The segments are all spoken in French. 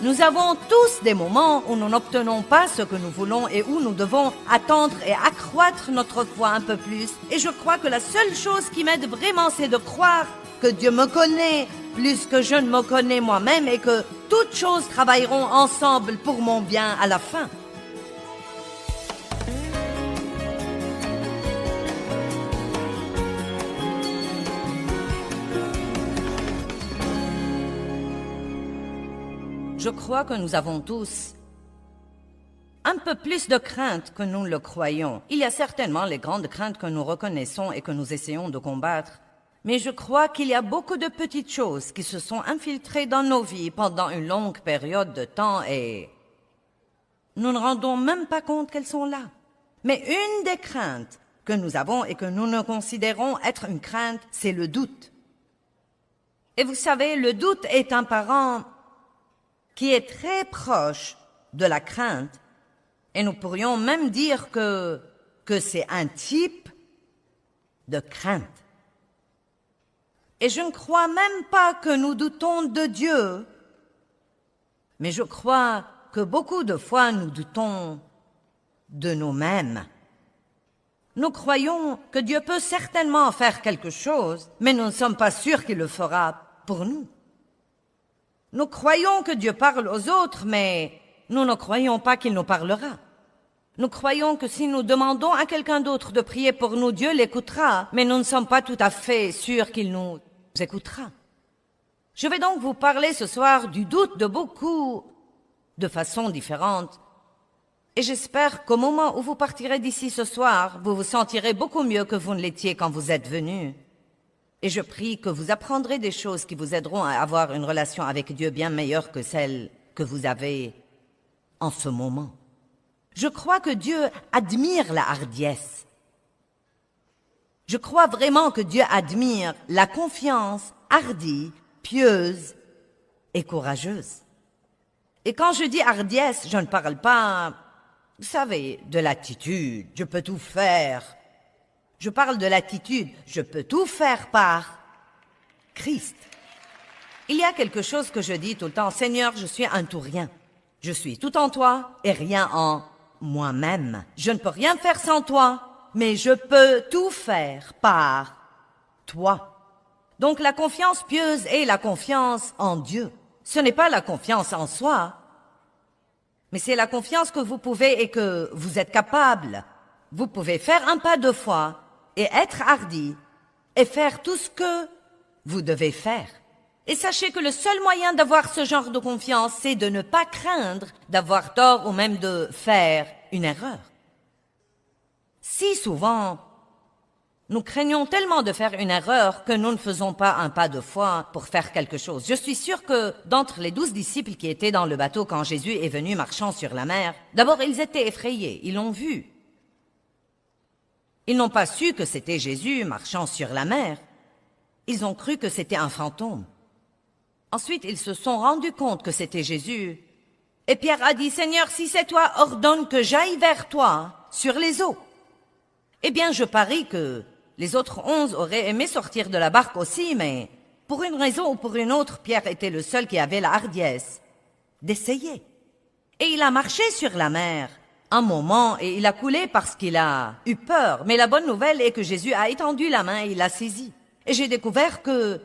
Nous avons tous des moments où nous n'obtenons pas ce que nous voulons et où nous devons attendre et accroître notre foi un peu plus. Et je crois que la seule chose qui m'aide vraiment, c'est de croire que Dieu me connaît plus que je ne me connais moi-même et que toutes choses travailleront ensemble pour mon bien à la fin. Je crois que nous avons tous un peu plus de crainte que nous le croyons. Il y a certainement les grandes craintes que nous reconnaissons et que nous essayons de combattre. Mais je crois qu'il y a beaucoup de petites choses qui se sont infiltrées dans nos vies pendant une longue période de temps et nous ne rendons même pas compte qu'elles sont là. Mais une des craintes que nous avons et que nous ne considérons être une crainte, c'est le doute. Et vous savez, le doute est un parent qui est très proche de la crainte, et nous pourrions même dire que c'est un type de crainte. Et je ne crois même pas que nous doutons de Dieu, mais je crois que beaucoup de fois nous doutons de nous-mêmes. Nous croyons que Dieu peut certainement faire quelque chose, mais nous ne sommes pas sûrs qu'il le fera pour nous. Nous croyons que Dieu parle aux autres, mais nous ne croyons pas qu'il nous parlera. Nous croyons que si nous demandons à quelqu'un d'autre de prier pour nous, Dieu l'écoutera, mais nous ne sommes pas tout à fait sûrs qu'il nous écoutera. Je vais donc vous parler ce soir du doute de beaucoup de façons différentes. Et j'espère qu'au moment où vous partirez d'ici ce soir, vous vous sentirez beaucoup mieux que vous ne l'étiez quand vous êtes venus. Et je prie que vous apprendrez des choses qui vous aideront à avoir une relation avec Dieu bien meilleure que celle que vous avez en ce moment. Je crois que Dieu admire la hardiesse. Je crois vraiment que Dieu admire la confiance hardie, pieuse et courageuse. Et quand je dis hardiesse, je ne parle pas, vous savez, de l'attitude, je peux tout faire. Je parle de l'attitude, je peux tout faire par Christ. Il y a quelque chose que je dis tout le temps, Seigneur, je suis un tout rien. Je suis tout en toi et rien en moi-même. Je ne peux rien faire sans toi, mais je peux tout faire par toi. Donc la confiance pieuse est la confiance en Dieu. Ce n'est pas la confiance en soi, mais c'est la confiance que vous pouvez et que vous êtes capable. Vous pouvez faire un pas de foi et être hardi et faire tout ce que vous devez faire. Et sachez que le seul moyen d'avoir ce genre de confiance, c'est de ne pas craindre d'avoir tort ou même de faire une erreur. Si souvent, nous craignons tellement de faire une erreur que nous ne faisons pas un pas de foi pour faire quelque chose. Je suis sûre que d'entre les 12 disciples qui étaient dans le bateau quand Jésus est venu marchant sur la mer, d'abord ils étaient effrayés, ils l'ont vu. Ils n'ont pas su que c'était Jésus marchant sur la mer. Ils ont cru que c'était un fantôme. Ensuite, ils se sont rendus compte que c'était Jésus. Et Pierre a dit, « Seigneur, si c'est toi, ordonne que j'aille vers toi sur les eaux. » Eh bien, je parie que les autres 11 auraient aimé sortir de la barque aussi, mais pour une raison ou pour une autre, Pierre était le seul qui avait la hardiesse d'essayer. Et il a marché sur la mer un moment et il a coulé parce qu'il a eu peur. Mais la bonne nouvelle est que Jésus a étendu la main et il l'a saisi. Et j'ai découvert que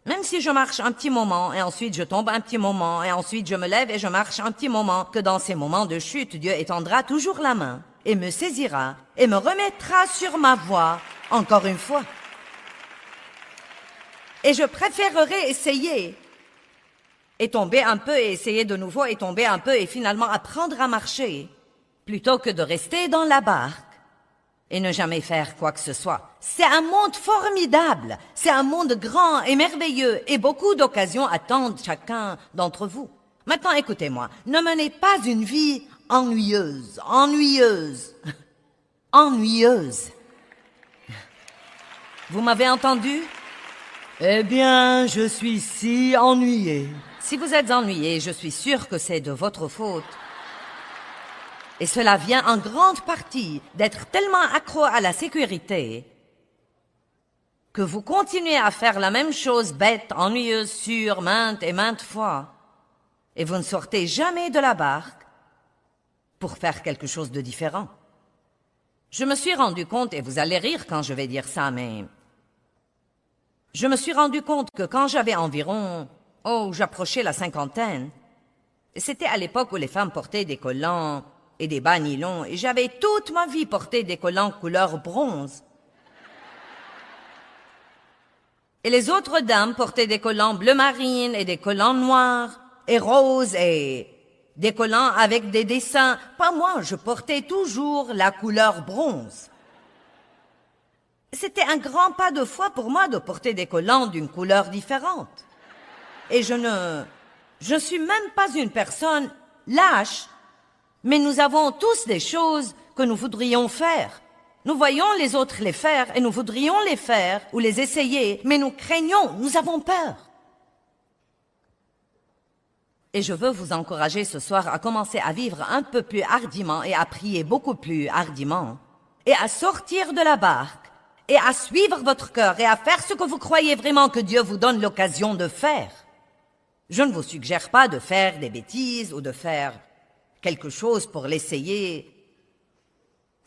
même si je marche un petit moment et ensuite je tombe un petit moment et ensuite je me lève et je marche un petit moment, que dans ces moments de chute, Dieu étendra toujours la main et me saisira et me remettra sur ma voie encore une fois. Et je préférerais essayer et tomber un peu et essayer de nouveau et tomber un peu et finalement apprendre à marcher plutôt que de rester dans la barque et ne jamais faire quoi que ce soit. C'est un monde formidable, c'est un monde grand et merveilleux et beaucoup d'occasions attendent chacun d'entre vous. Maintenant, écoutez-moi, ne menez pas une vie ennuyeuse. Vous m'avez entendu? Eh bien, je suis si ennuyé. Si vous êtes ennuyé, je suis sûre que c'est de votre faute. Et cela vient en grande partie d'être tellement accro à la sécurité que vous continuez à faire la même chose bête, ennuyeuse, sûre, maintes et maintes fois. et vous ne sortez jamais de la barque pour faire quelque chose de différent. Je me suis rendu compte, et vous allez rire quand je vais dire ça, mais je me suis rendu compte que quand j'avais environ, j'approchais la cinquantaine, et c'était à l'époque où les femmes portaient des collants et des bas nylons, et j'avais toute ma vie porté des collants couleur bronze. Et les autres dames portaient des collants bleu marine et des collants noirs et roses et des collants avec des dessins. Pas moi, je portais toujours la couleur bronze. C'était un grand pas de foi pour moi de porter des collants d'une couleur différente. Et je ne suis même pas une personne lâche, mais nous avons tous des choses que nous voudrions faire. Nous voyons les autres les faire et nous voudrions les faire ou les essayer, mais nous craignons, nous avons peur. Et je veux vous encourager ce soir à commencer à vivre un peu plus hardiment et à prier beaucoup plus hardiment et à sortir de la barque et à suivre votre cœur et à faire ce que vous croyez vraiment que Dieu vous donne l'occasion de faire. Je ne vous suggère pas de faire des bêtises ou de faire quelque chose pour l'essayer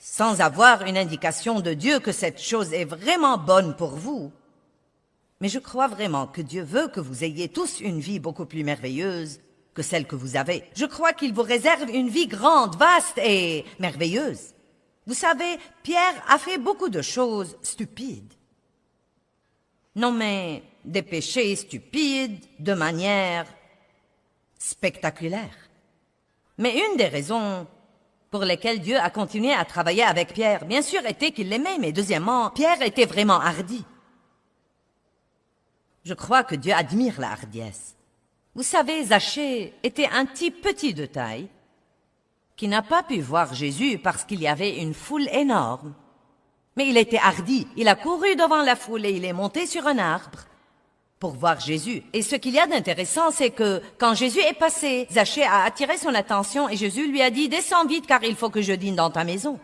sans avoir une indication de Dieu que cette chose est vraiment bonne pour vous. Mais je crois vraiment que Dieu veut que vous ayez tous une vie beaucoup plus merveilleuse que celle que vous avez. Je crois qu'il vous réserve une vie grande, vaste et merveilleuse. Vous savez, Pierre a fait beaucoup de choses stupides. Non mais des péchés stupides de manière spectaculaire. Mais une des raisons pour lesquelles Dieu a continué à travailler avec Pierre, bien sûr, était qu'il l'aimait, mais deuxièmement, Pierre était vraiment hardi. Je crois que Dieu admire la hardiesse. Vous savez, Zachée était un type petit de taille qui n'a pas pu voir Jésus parce qu'il y avait une foule énorme. Mais il était hardi, il a couru devant la foule et il est monté sur un arbre pour voir Jésus. Et ce qu'il y a d'intéressant, c'est que quand Jésus est passé, Zachée a attiré son attention et Jésus lui a dit « Descends vite car il faut que je dîne dans ta maison. »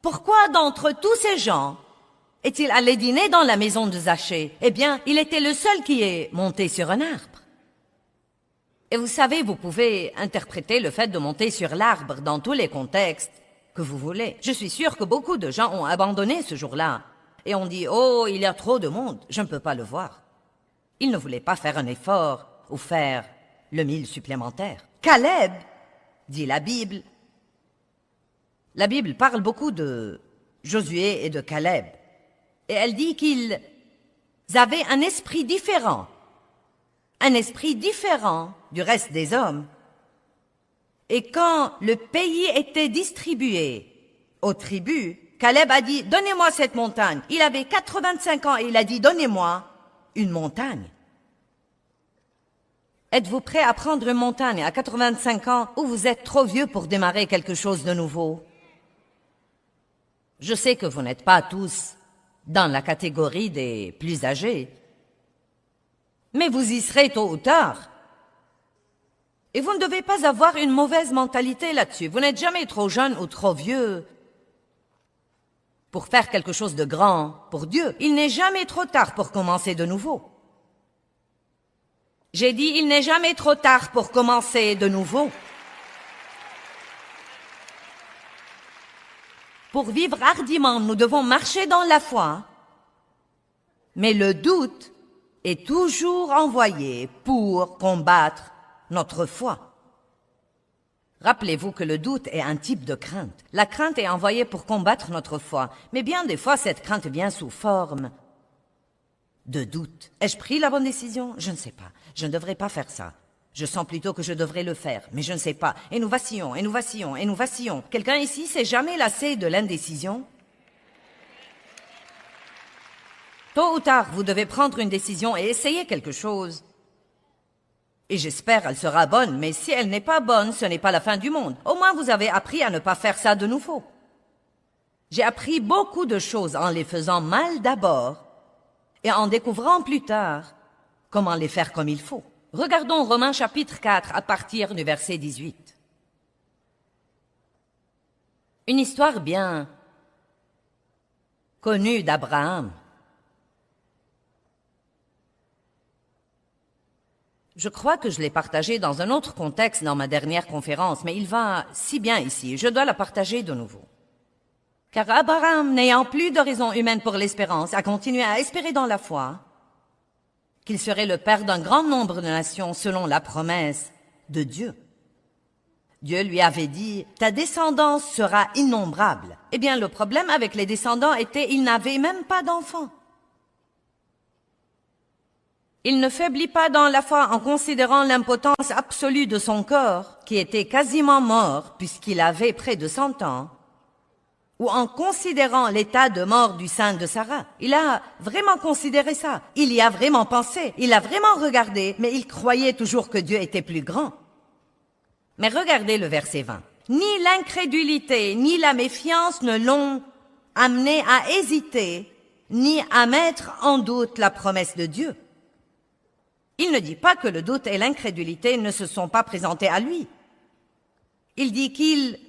Pourquoi d'entre tous ces gens est-il allé dîner dans la maison de Zachée? Eh bien, il était le seul qui est monté sur un arbre. Et vous savez, vous pouvez interpréter le fait de monter sur l'arbre dans tous les contextes que vous voulez. Je suis sûre que beaucoup de gens ont abandonné ce jour-là et ont dit « Oh, il y a trop de monde, je ne peux pas le voir. » Ils ne voulaient pas faire un effort ou faire le mille supplémentaire. Caleb, dit la Bible. La Bible parle beaucoup de Josué et de Caleb. Et elle dit qu'ils avaient un esprit différent du reste des hommes. Et quand le pays était distribué aux tribus, Caleb a dit « Donnez-moi cette montagne ». Il avait 85 ans et il a dit « Donnez-moi une montagne ». Êtes-vous prêt à prendre une montagne à 85 ans ou vous êtes trop vieux pour démarrer quelque chose de nouveau? Je sais que vous n'êtes pas tous dans la catégorie des plus âgés, mais vous y serez tôt ou tard. Et vous ne devez pas avoir une mauvaise mentalité là-dessus. Vous n'êtes jamais trop jeune ou trop vieux pour faire quelque chose de grand pour Dieu. Il n'est jamais trop tard pour commencer de nouveau. J'ai dit, il n'est jamais trop tard pour commencer de nouveau. Pour vivre hardiment, nous devons marcher dans la foi, mais le doute est toujours envoyé pour combattre notre foi. Rappelez-vous que le doute est un type de crainte. La crainte est envoyée pour combattre notre foi, mais bien des fois cette crainte vient sous forme de doute. Ai-je pris la bonne décision? Je ne sais pas. Je ne devrais pas faire ça. Je sens plutôt que je devrais le faire, mais je ne sais pas. Et nous vacillons, et nous vacillons, et nous vacillons. Quelqu'un ici s'est jamais lassé de l'indécision? Tôt ou tard, vous devez prendre une décision et essayer quelque chose. Et j'espère qu'elle sera bonne, mais si elle n'est pas bonne, ce n'est pas la fin du monde. Au moins, vous avez appris à ne pas faire ça de nouveau. J'ai appris beaucoup de choses en les faisant mal d'abord et en découvrant plus tard comment les faire comme il faut. Regardons Romains chapitre 4 à partir du verset 18. Une histoire bien connue d'Abraham. Je crois que je l'ai partagé dans un autre contexte dans ma dernière conférence, mais il va si bien ici, je dois la partager de nouveau. Car Abraham, n'ayant plus de raison humaine pour l'espérance, a continué à espérer dans la foi qu'il serait le père d'un grand nombre de nations selon la promesse de Dieu. Dieu lui avait dit « Ta descendance sera innombrable ». Eh bien, le problème avec les descendants était qu'ils n'avaient même pas d'enfants. Il ne faiblit pas dans la foi en considérant l'impotence absolue de son corps, qui était quasiment mort puisqu'il avait près de 100 ans, ou en considérant l'état de mort du sein de Sarah. Il a vraiment considéré ça, il y a vraiment pensé, il a vraiment regardé, mais il croyait toujours que Dieu était plus grand. Mais regardez le verset 20. Ni l'incrédulité, ni la méfiance ne l'ont amené à hésiter, ni à mettre en doute la promesse de Dieu. Il ne dit pas que le doute et l'incrédulité ne se sont pas présentés à lui. Il dit qu'ils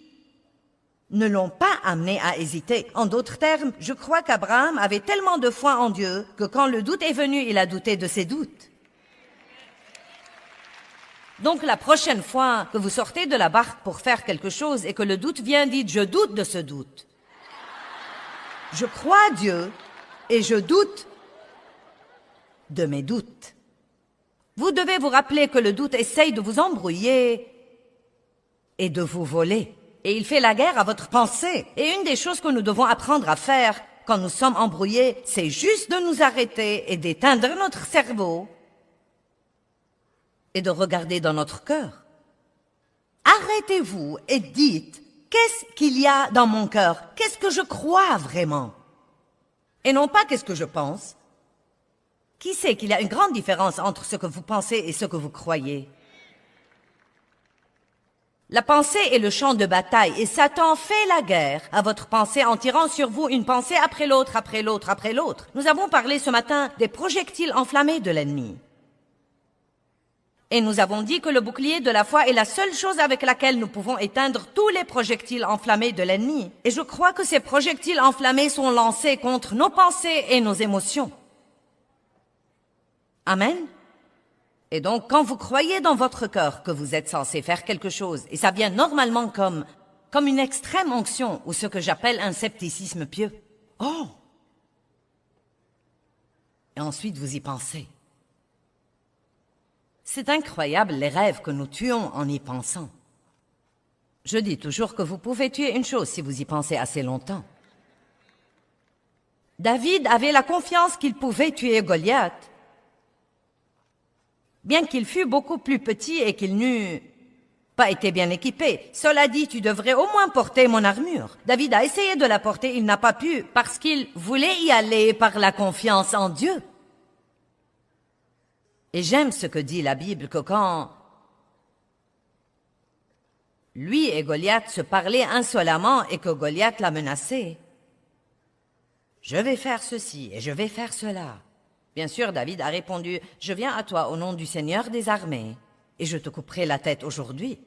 ne l'ont pas amené à hésiter. En d'autres termes, je crois qu'Abraham avait tellement de foi en Dieu que quand le doute est venu, il a douté de ses doutes. Donc la prochaine fois que vous sortez de la barque pour faire quelque chose et que le doute vient, dites « Je doute de ce doute. Je crois à Dieu et je doute de mes doutes. » Vous devez vous rappeler que le doute essaye de vous embrouiller et de vous voler. Et il fait la guerre à votre pensée. Et une des choses que nous devons apprendre à faire quand nous sommes embrouillés, c'est juste de nous arrêter et d'éteindre notre cerveau et de regarder dans notre cœur. Arrêtez-vous et dites, qu'est-ce qu'il y a dans mon cœur? Qu'est-ce que je crois vraiment? Et non pas qu'est-ce que je pense. Qui sait qu'il y a une grande différence entre ce que vous pensez et ce que vous croyez? La pensée est le champ de bataille et Satan fait la guerre à votre pensée en tirant sur vous une pensée après l'autre, après l'autre, après l'autre. Nous avons parlé ce matin des projectiles enflammés de l'ennemi. Et nous avons dit que le bouclier de la foi est la seule chose avec laquelle nous pouvons éteindre tous les projectiles enflammés de l'ennemi. Et je crois que ces projectiles enflammés sont lancés contre nos pensées et nos émotions. Amen. Et donc, quand vous croyez dans votre cœur que vous êtes censé faire quelque chose, et ça vient normalement comme une extrême onction ou ce que j'appelle un scepticisme pieux. Oh! Et ensuite, vous y pensez. C'est incroyable les rêves que nous tuons en y pensant. Je dis toujours que vous pouvez tuer une chose si vous y pensez assez longtemps. David avait la confiance qu'il pouvait tuer Goliath, bien qu'il fût beaucoup plus petit et qu'il n'eût pas été bien équipé. Cela dit, tu devrais au moins porter mon armure. David a essayé de la porter, il n'a pas pu, parce qu'il voulait y aller par la confiance en Dieu. Et j'aime ce que dit la Bible, que quand lui et Goliath se parlaient insolemment et que Goliath l'a menacé, « Je vais faire ceci et je vais faire cela. » Bien sûr, David a répondu, « Je viens à toi au nom du Seigneur des armées, et je te couperai la tête aujourd'hui. »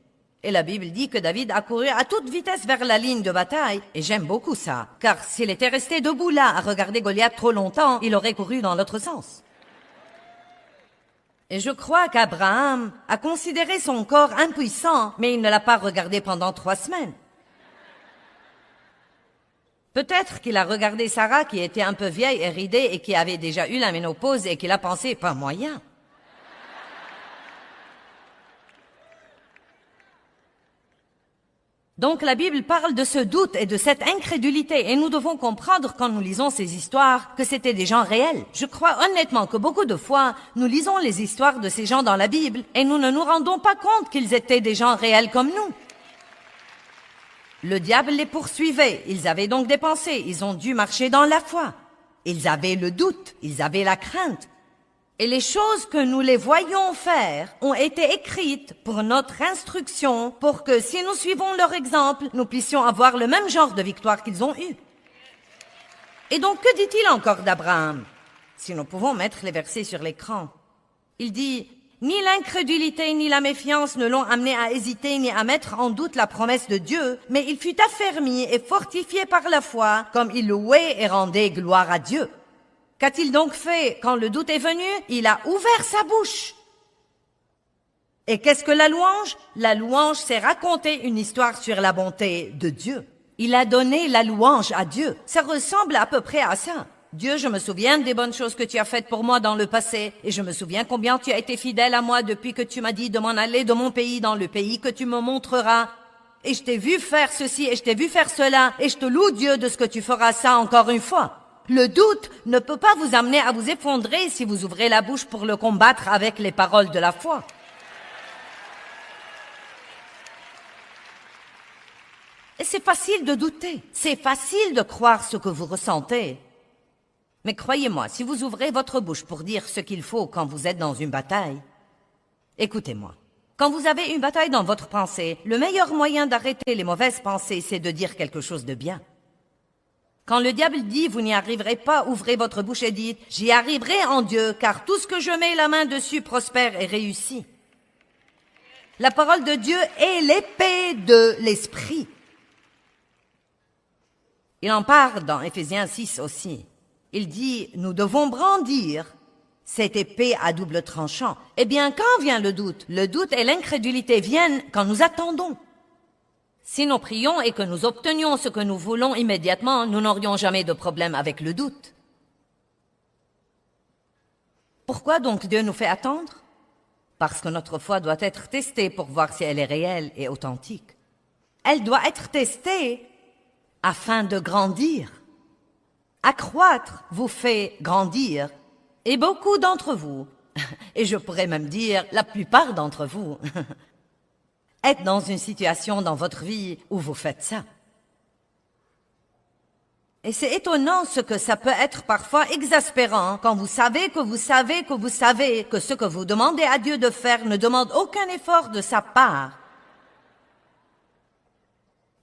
Et la Bible dit que David a couru à toute vitesse vers la ligne de bataille, et j'aime beaucoup ça, car s'il était resté debout là à regarder Goliath trop longtemps, il aurait couru dans l'autre sens. Et je crois qu'Abraham a considéré son corps impuissant, mais il ne l'a pas regardé pendant 3 semaines. Peut-être qu'il a regardé Sarah qui était un peu vieille et ridée et qui avait déjà eu la ménopause et qu'il a pensé, pas moyen. Donc la Bible parle de ce doute et de cette incrédulité et nous devons comprendre quand nous lisons ces histoires que c'était des gens réels. Je crois honnêtement que beaucoup de fois, nous lisons les histoires de ces gens dans la Bible et nous ne nous rendons pas compte qu'ils étaient des gens réels comme nous. Le diable les poursuivait, ils avaient donc des pensées, ils ont dû marcher dans la foi. Ils avaient le doute, ils avaient la crainte. Et les choses que nous les voyons faire ont été écrites pour notre instruction, pour que si nous suivons leur exemple, nous puissions avoir le même genre de victoire qu'ils ont eu. Et donc, que dit-il encore d'Abraham? Si nous pouvons mettre les versets sur l'écran. Il dit, « Ni l'incrédulité ni la méfiance ne l'ont amené à hésiter ni à mettre en doute la promesse de Dieu, mais il fut affermi et fortifié par la foi, comme il louait et rendait gloire à Dieu. » Qu'a-t-il donc fait quand le doute est venu? Il a ouvert sa bouche. Et qu'est-ce que la louange? La louange, c'est raconter une histoire sur la bonté de Dieu. Il a donné la louange à Dieu. Ça ressemble à peu près à ça. Dieu, je me souviens des bonnes choses que tu as faites pour moi dans le passé, et je me souviens combien tu as été fidèle à moi depuis que tu m'as dit de m'en aller de mon pays dans le pays que tu me montreras. Et je t'ai vu faire ceci, et je t'ai vu faire cela, et je te loue Dieu de ce que tu feras ça encore une fois. Le doute ne peut pas vous amener à vous effondrer si vous ouvrez la bouche pour le combattre avec les paroles de la foi. Et c'est facile de douter, c'est facile de croire ce que vous ressentez. Mais croyez-moi, si vous ouvrez votre bouche pour dire ce qu'il faut quand vous êtes dans une bataille, écoutez-moi, quand vous avez une bataille dans votre pensée, le meilleur moyen d'arrêter les mauvaises pensées, c'est de dire quelque chose de bien. Quand le diable dit « vous n'y arriverez pas », ouvrez votre bouche et dites « j'y arriverai en Dieu, car tout ce que je mets la main dessus prospère et réussit ». La parole de Dieu est l'épée de l'esprit. Il en parle dans Éphésiens 6 aussi. Il dit, nous devons brandir cette épée à double tranchant. Eh bien, quand vient le doute? Le doute et l'incrédulité viennent quand nous attendons. Si nous prions et que nous obtenions ce que nous voulons immédiatement, nous n'aurions jamais de problème avec le doute. Pourquoi donc Dieu nous fait attendre? Parce que notre foi doit être testée pour voir si elle est réelle et authentique. Elle doit être testée afin de grandir. Accroître vous fait grandir, et beaucoup d'entre vous, et je pourrais même dire la plupart d'entre vous, êtes dans une situation dans votre vie où vous faites ça. Et c'est étonnant ce que ça peut être parfois exaspérant quand vous savez que vous savez que vous savez que ce que vous demandez à Dieu de faire ne demande aucun effort de sa part.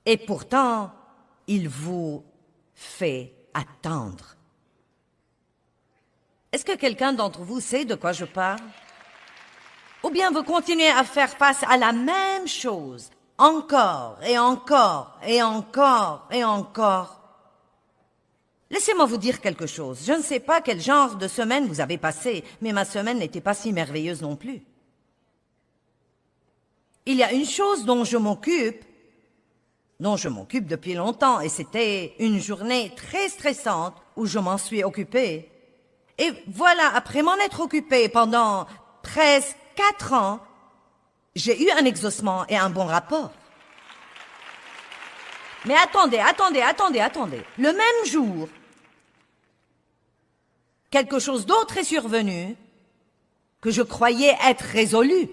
Et pourtant, il vous fait attendre. Est-ce que quelqu'un d'entre vous sait de quoi je parle? Ou bien vous continuez à faire face à la même chose, encore et encore et encore et encore? Laissez-moi vous dire quelque chose. Je ne sais pas quel genre de semaine vous avez passé, mais ma semaine n'était pas si merveilleuse non plus. Il y a une chose dont je m'occupe depuis longtemps, et c'était une journée très stressante où je m'en suis occupée. Et voilà, après m'en être occupée pendant presque 4 ans, j'ai eu un exaucement et un bon rapport. Mais attendez. Le même jour, quelque chose d'autre est survenu que je croyais être résolu.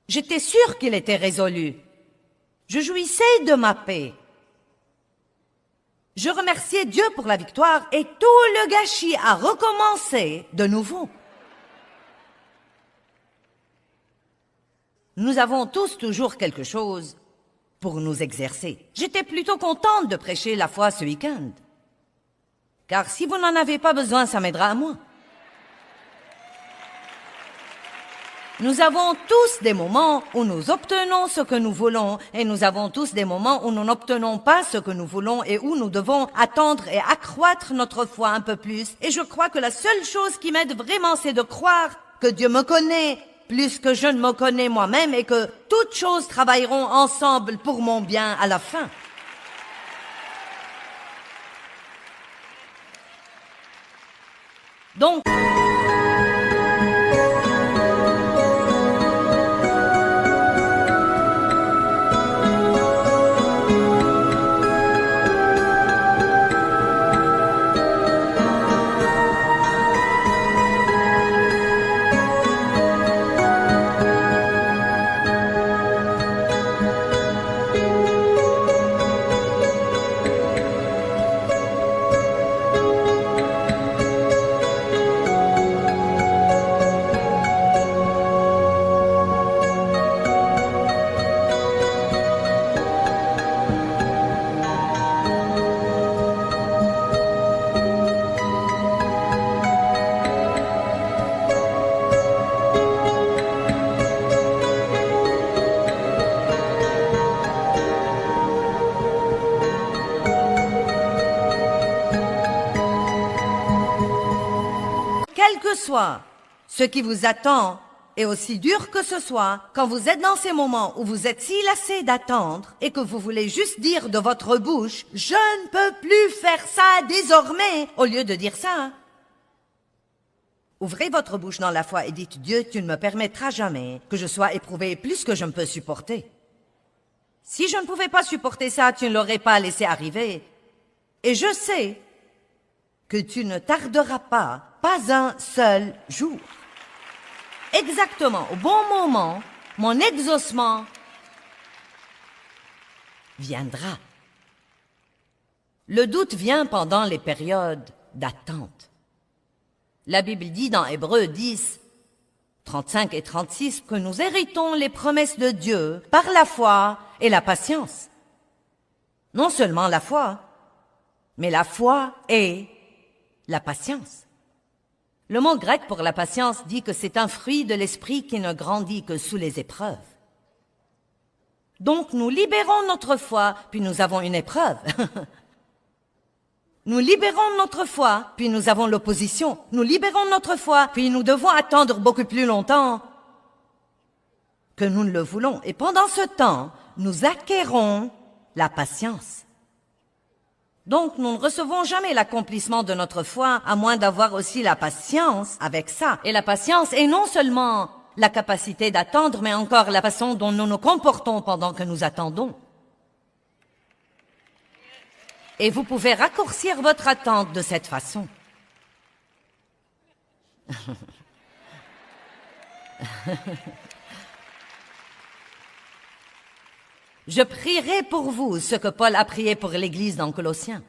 J'étais sûre qu'il était résolu. Je jouissais de ma paix. Je remerciais Dieu pour la victoire et tout le gâchis a recommencé de nouveau. Nous avons tous toujours quelque chose pour nous exercer. J'étais plutôt contente de prêcher la foi ce week-end. Car si vous n'en avez pas besoin, ça m'aidera à moi. Nous avons tous des moments où nous obtenons ce que nous voulons et nous avons tous des moments où nous n'obtenons pas ce que nous voulons et où nous devons attendre et accroître notre foi un peu plus. Et je crois que la seule chose qui m'aide vraiment, c'est de croire que Dieu me connaît plus que je ne me connais moi-même et que toutes choses travailleront ensemble pour mon bien à la fin. Donc, quel que soit ce qui vous attend et aussi dur que ce soit, quand vous êtes dans ces moments où vous êtes si lassé d'attendre et que vous voulez juste dire de votre bouche « Je ne peux plus faire ça désormais » au lieu de dire ça. Ouvrez votre bouche dans la foi et dites « Dieu, tu ne me permettras jamais que je sois éprouvé plus que je ne peux supporter. Si je ne pouvais pas supporter ça, tu ne l'aurais pas laissé arriver. Et je sais que tu ne tarderas pas un seul jour. Exactement, au bon moment, mon exaucement viendra. Le doute vient pendant les périodes d'attente. La Bible dit dans Hébreux 10, 35 et 36 que nous héritons les promesses de Dieu par la foi et la patience. Non seulement la foi, mais la foi et la patience. Le mot grec pour la patience dit que c'est un fruit de l'esprit qui ne grandit que sous les épreuves. Donc nous libérons notre foi, puis nous avons une épreuve. Nous libérons notre foi, puis nous avons l'opposition. Nous libérons notre foi, puis nous devons attendre beaucoup plus longtemps que nous ne le voulons. Et pendant ce temps, nous acquérons la patience. Donc, nous ne recevons jamais l'accomplissement de notre foi, à moins d'avoir aussi la patience avec ça. Et la patience est non seulement la capacité d'attendre, mais encore la façon dont nous nous comportons pendant que nous attendons. Et vous pouvez raccourcir votre attente de cette façon. Je prierai pour vous ce que Paul a prié pour l'Église dans Colossiens.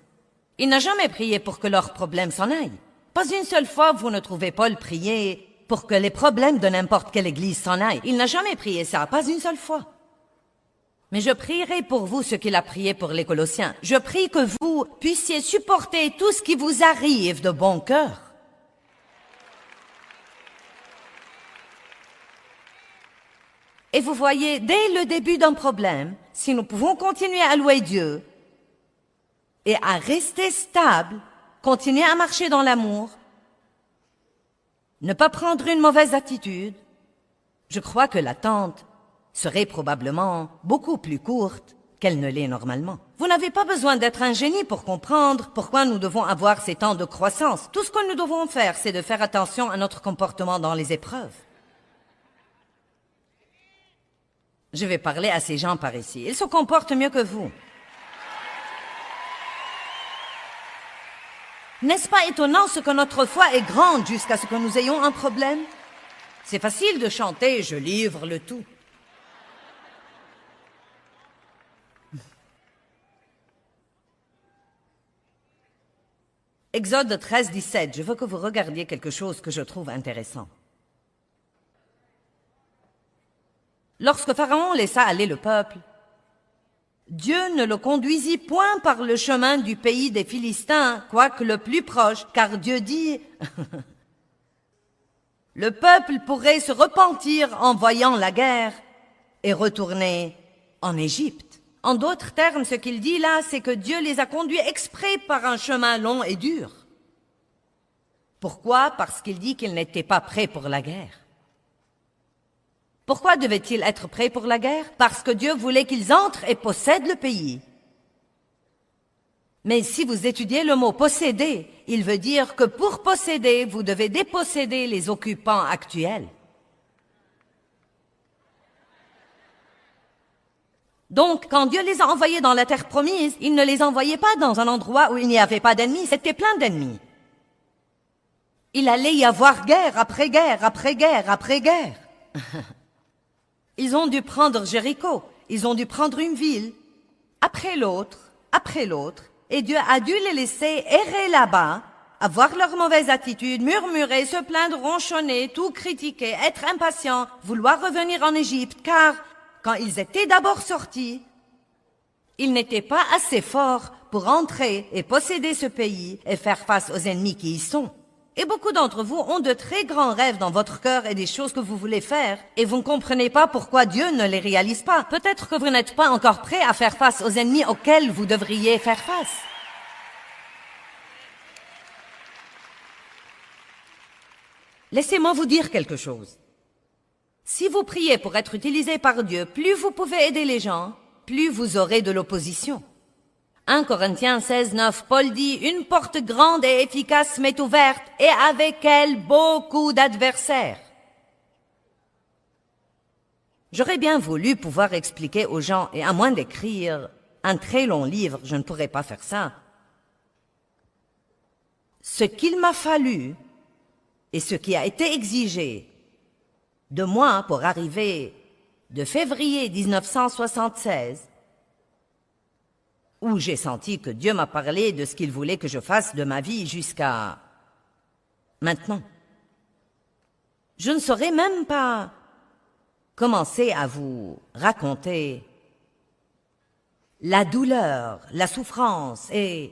Il n'a jamais prié pour que leurs problèmes s'en aillent. Pas une seule fois vous ne trouvez Paul prier pour que les problèmes de n'importe quelle Église s'en aillent. Il n'a jamais prié ça, pas une seule fois. Mais je prierai pour vous ce qu'il a prié pour les Colossiens. Je prie que vous puissiez supporter tout ce qui vous arrive de bon cœur. Et vous voyez, dès le début d'un problème, si nous pouvons continuer à louer Dieu et à rester stable, continuer à marcher dans l'amour, ne pas prendre une mauvaise attitude, je crois que l'attente serait probablement beaucoup plus courte qu'elle ne l'est normalement. Vous n'avez pas besoin d'être un génie pour comprendre pourquoi nous devons avoir ces temps de croissance. Tout ce que nous devons faire, c'est de faire attention à notre comportement dans les épreuves. Je vais parler à ces gens par ici. Ils se comportent mieux que vous. N'est-ce pas étonnant ce que notre foi est grande jusqu'à ce que nous ayons un problème? C'est facile de chanter « Je livre le tout ». Exode 13, 17, je veux que vous regardiez quelque chose que je trouve intéressant. Lorsque Pharaon laissa aller le peuple, Dieu ne le conduisit point par le chemin du pays des Philistins, quoique le plus proche, car Dieu dit « Le peuple pourrait se repentir en voyant la guerre et retourner en Égypte. » En d'autres termes, ce qu'il dit là, c'est que Dieu les a conduits exprès par un chemin long et dur. Pourquoi? Parce qu'il dit qu'ils n'étaient pas prêts pour la guerre. Pourquoi devaient-ils être prêts pour la guerre? Parce que Dieu voulait qu'ils entrent et possèdent le pays. Mais si vous étudiez le mot « posséder », il veut dire que pour posséder, vous devez déposséder les occupants actuels. Donc, quand Dieu les a envoyés dans la terre promise, il ne les envoyait pas dans un endroit où il n'y avait pas d'ennemis, c'était plein d'ennemis. Il allait y avoir guerre après guerre, après guerre, après guerre. Ils ont dû prendre Jéricho, ils ont dû prendre une ville, après l'autre, et Dieu a dû les laisser errer là-bas, avoir leur mauvaise attitude, murmurer, se plaindre, ronchonner, tout critiquer, être impatients, vouloir revenir en Égypte, car quand ils étaient d'abord sortis, ils n'étaient pas assez forts pour entrer et posséder ce pays et faire face aux ennemis qui y sont. Et beaucoup d'entre vous ont de très grands rêves dans votre cœur et des choses que vous voulez faire, et vous ne comprenez pas pourquoi Dieu ne les réalise pas. Peut-être que vous n'êtes pas encore prêt à faire face aux ennemis auxquels vous devriez faire face. Laissez-moi vous dire quelque chose. Si vous priez pour être utilisé par Dieu, plus vous pouvez aider les gens, plus vous aurez de l'opposition. 1 Corinthiens 16, 9, Paul dit « Une porte grande et efficace m'est ouverte, et avec elle beaucoup d'adversaires. » J'aurais bien voulu pouvoir expliquer aux gens, et à moins d'écrire un très long livre, je ne pourrais pas faire ça. Ce qu'il m'a fallu et ce qui a été exigé de moi pour arriver de février 1976, où j'ai senti que Dieu m'a parlé de ce qu'il voulait que je fasse de ma vie jusqu'à maintenant. Je ne saurais même pas commencer à vous raconter la douleur, la souffrance et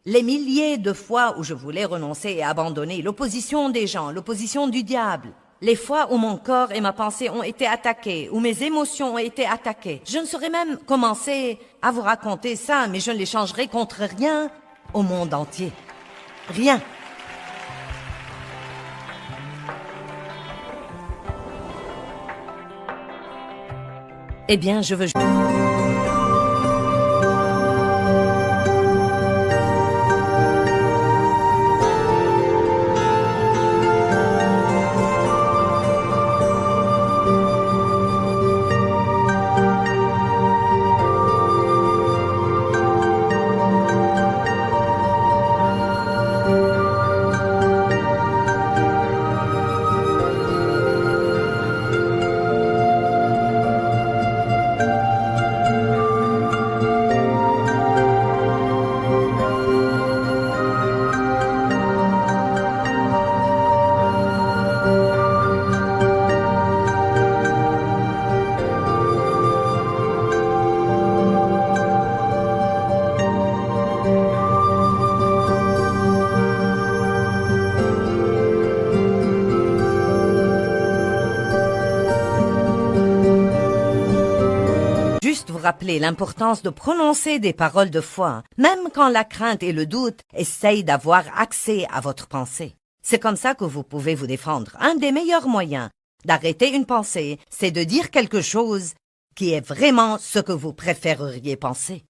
les milliers de fois où je voulais renoncer et abandonner, l'opposition des gens, l'opposition du diable, les fois où mon corps et ma pensée ont été attaqués, où mes émotions ont été attaquées. Je ne saurais même commencer à vous raconter ça, mais je ne les changerai contre rien au monde entier. Rien. Eh bien, je veux... Juste vous rappeler l'importance de prononcer des paroles de foi, même quand la crainte et le doute essayent d'avoir accès à votre pensée. C'est comme ça que vous pouvez vous défendre. Un des meilleurs moyens d'arrêter une pensée, c'est de dire quelque chose qui est vraiment ce que vous préféreriez penser.